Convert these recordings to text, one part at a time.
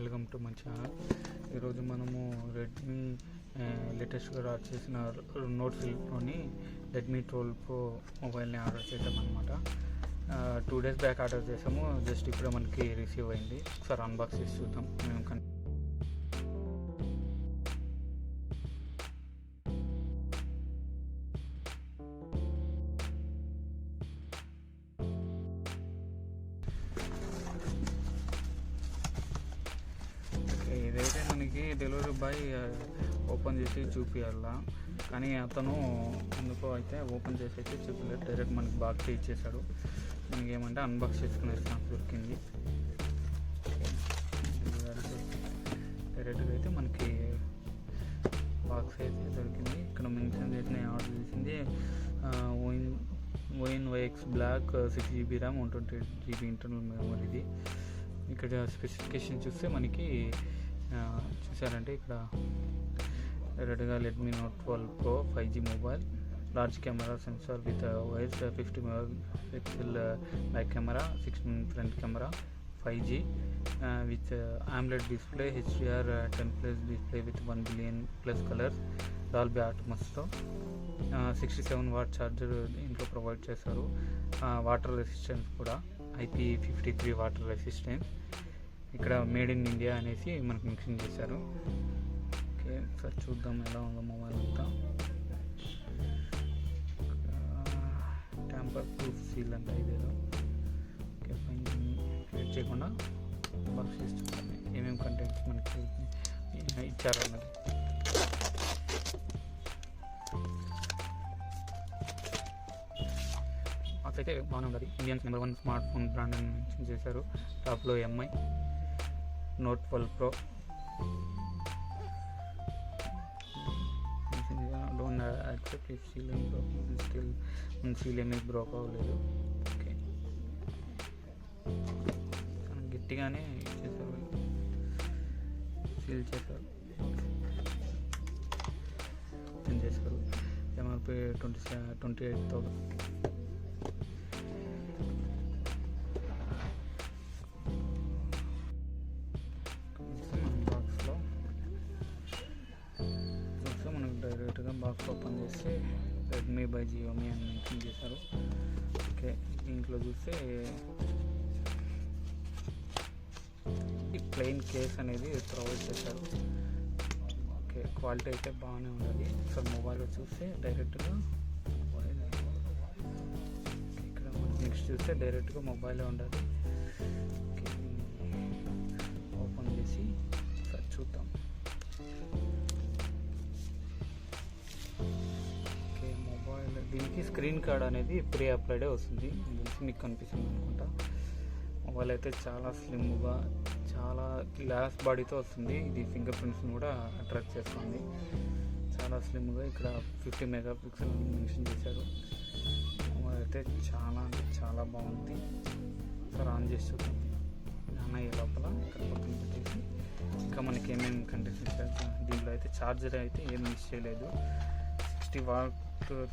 Welcome to my channel. ఈరోజు మనము Redmi లేటెస్ట్గా లాంచ్ చేసిన నోట్ సిల్క్లోని రెడ్మీ 12 ప్రో మొబైల్ని ఆర్డర్ చేసామన్నమాట. 2 days బ్యాక్ ఆర్డర్ చేసాము. జస్ట్ ఇప్పుడే మనకి రిసీవ్ అయింది. ఒకసారి అన్బాక్స్ చేసి చూద్దాం. మేము ఇదైతే మనకి డెలివరీ బాయ్ ఓపెన్ చేసి చూపించాలా, కానీ అతను ఎందుకో అయితే ఓపెన్ చేసి అయితే చూపించలేదు. డైరెక్ట్ మనకి బాక్స్ ఇచ్చేసాడు. మనకి ఏమంటే అన్బాక్స్ చేసుకునే ఛాన్స్ దొరికింది. డైరెక్ట్గా అయితే మనకి బాక్స్ అయితే దొరికింది. ఇక్కడ మెన్షన్ చేసిన ఆర్డర్ చేసింది ONYX black 6GB RAM 128GB internal మెమరీది. ఇక్కడ స్పెసిఫికేషన్ చూస్తే మనకి చూసారంటే ఇక్కడ డైరెక్ట్గా Redmi Note 12 Pro 5G mobile, large camera sensor with wide 50MP back camera, 16 front camera, 5G with AMOLED display, HDR 10+ display with 1 billion+ colours, Dolby అట్మాస్తో 67 watt charger ఇంట్లో provide చేశారు. వాటర్ రెసిస్టెన్స్ కూడా IP53 water resistance. ఇక్కడ made in India అనేసి మనకు mention చేశారు. Okay, ఒకసారి చూద్దాం ఎలా ఉందో మొబైల్ అంతా. ట్యాంపర్ ప్రూఫ్ సీల్ అంట ఇదేదో. Okay, fine. క్రియేట్ చేయకుండా బాక్స్ చేసి చూద్దాం ఏమేమి కంటెంట్స్ మనకి ఇచ్చారు అన్నది. అయితే బాగానే ఉన్నది. Indians number 1 smart phone brand అని మెన్షన్ చేశారు. టాప్లో MI note 12 pro. Don't accept if ceiling broke still ceiling broke అవ్వలేదు. ఓకే, గట్టిగానే ఇచ్చేసారు, సీల్ చేశారు, చేశారు. MRP 28,000. డైరెక్ట్గా బాక్స్ ఓపెన్ చేస్తే రెడ్మీ బై xiaomi అని మెన్షన్ చేశారు. ఓకే, దీంట్లో చూస్తే ఈ ప్లెయిన్ కేస్ అనేది ప్రొవైడ్ చేశారు. ఓకే, క్వాలిటీ అయితే బాగానే ఉన్నది. ఒకసారి మొబైల్లో చూస్తే డైరెక్ట్గా ఇక్కడ నెక్స్ట్ చూస్తే డైరెక్ట్గా మొబైల్లో ఉండాలి. ఓపెన్ చేసి ఒకసారి చూద్దాం. దీనికి స్క్రీన్ కార్డ్ అనేది ప్రీ అప్లైడే వస్తుంది. తెలిసి మీకు కనిపిస్తుంది అనుకుంటా. మొబైల్ అయితే చాలా స్లిమ్గా, చాలా గ్లాస్ బాడీతో వస్తుంది. ఇది ఫింగర్ ప్రింట్స్ని కూడా అట్రాక్ట్ చేస్తుంది. చాలా స్లిమ్గా ఇక్కడ 50MP మెన్షన్ చేశారు. మొబైల్ అయితే చాలా అంటే చాలా బాగుంది. సార్ ఆన్ చేసి చూద్దాం. అన్నయ్య లోపల ఇక్కడ పక్కన పెట్టేసి ఇంకా మనకి ఏమేమి కంటెంట్స్ ఇచ్చారు. దీంట్లో అయితే ఛార్జర్ అయితే ఏం మిస్ చేయలేదు. 60 వాట్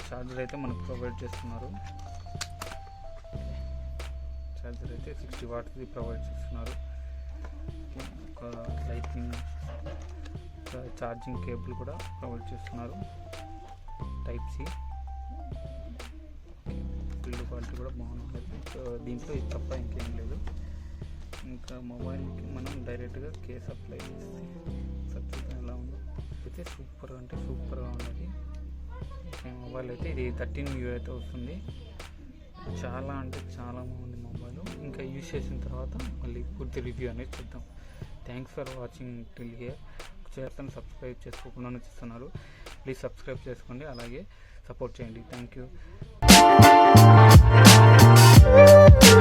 ఛార్జర్ అయితే మనకు ప్రొవైడ్ చేస్తున్నారు. ఛార్జర్ అయితే 60 వాట్స్ది ప్రొవైడ్ చేస్తున్నారు. ఒక లైటింగ్ ఛార్జింగ్ కేబుల్ కూడా ప్రొవైడ్ చేస్తున్నారు. Type C. బిల్డ్ క్వాలిటీ కూడా బాగుంటుంది. దీంట్లో ఇది తప్ప ఇంకేం లేదు. ఇంకా మొబైల్కి మనం డైరెక్ట్గా కేస్ అప్లై చేస్తే సబ్సిడీ ఎలా ఉందో అయితే సూపర్ అంటే సూపర్గా ఉన్నది. మొబైల్ అయితే ఇది 13U అయితే వస్తుంది. చాలా అంటే చాలా బాగుంది మొబైల్. ఇంకా యూజ్ చేసిన తర్వాత మళ్ళీ పూర్తి రివ్యూ అనేది చూద్దాం. Thanks for watching till here. చేస్తాను, సబ్స్క్రైబ్ చేసుకోకుండా చూస్తున్నారు. ప్లీజ్ సబ్స్క్రైబ్ చేసుకోండి, అలాగే సపోర్ట్ చేయండి. Thank you.